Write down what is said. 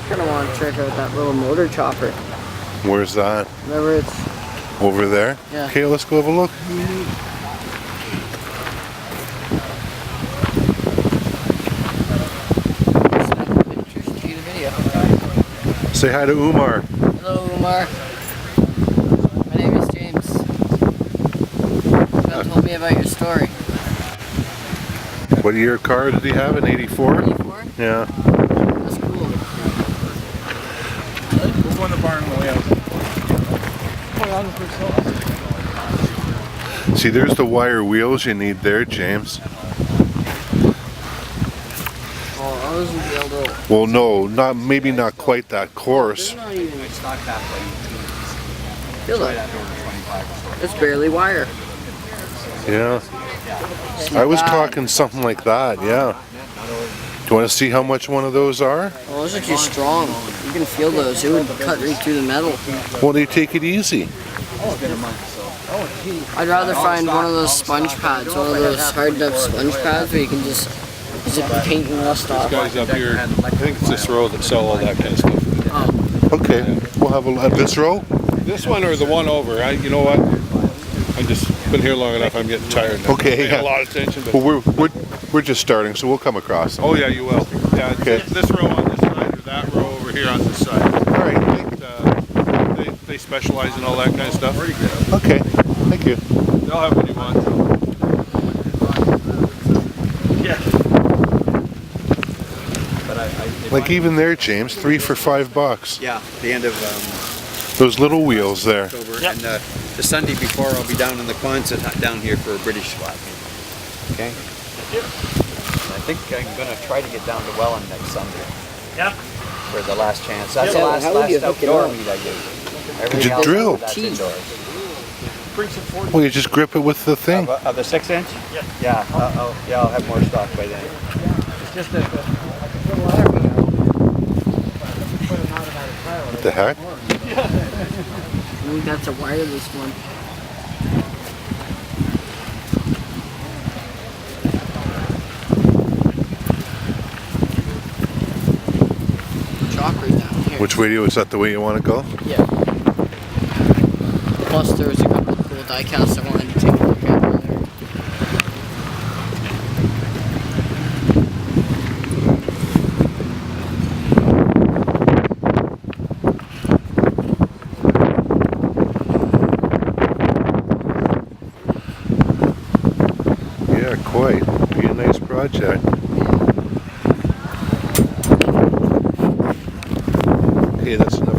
Kind of want to check out that little motor chopper. Where's that? Remember it's... Over there? Yeah. Okay, let's go have a look. Pictures, shoot a video. Say hi to Umar. Hello, Umar. My name is James. You told me about your story. What year car did he have? An 84? 84? Yeah. That's cool. We'll go in the barn on the way out. See, there's the wire wheels you need there, James. Oh, I was able to... Well, no, maybe not quite that coarse. They're not even... It's not that way. Feel Right that. at over 25 or so. It's barely wire. Yeah. I was talking something like that, yeah. Do you want to see how much one of those are? Oh, those are too strong. You can feel those. It would cut right through the metal. Well, they take it easy. It's been a month, so. I'd rather find one of those sponge pads, one of those hard enough sponge pads where you can just zip the paint and rust off. Guys up here, I think it's this row that sell all that kind of stuff. Okay, we'll have this row. This one or the one over, you know what? I've just been here long enough, I'm getting tired now. Okay, Paying yeah. a lot of attention, but... Well, we're just starting, so we'll come across them. Oh yeah, you will. Yeah, Okay. this row on this side or that row over here on this side. All right. They specialize in all that kind of stuff. Pretty good. Okay, thank you. They'll have what you want. Yeah. But Like even there, James, 3 for $5. Yeah, the end of Those little wheels there. October, and the Sunday before I'll be down in the Quonset down here for a British swap. Okay. I think I'm gonna try to get down to Welland next Sunday. Yep. For the last chance. That's the Yeah, last how would you hook it outdoor up? meet I do. Did you drill? That's Teeth. indoors. Well, you just grip it with the thing. Of the 6-inch? Yep. Yeah. I'll have more stock by then. It's just a... What the heck? I think that's a wireless one. Chalk right down here. Which way is that the way you want to go? Yeah. Plus there was a couple of cool die casts I wanted to take a look at earlier. Yeah, quite. Be a nice project. Okay, that's enough.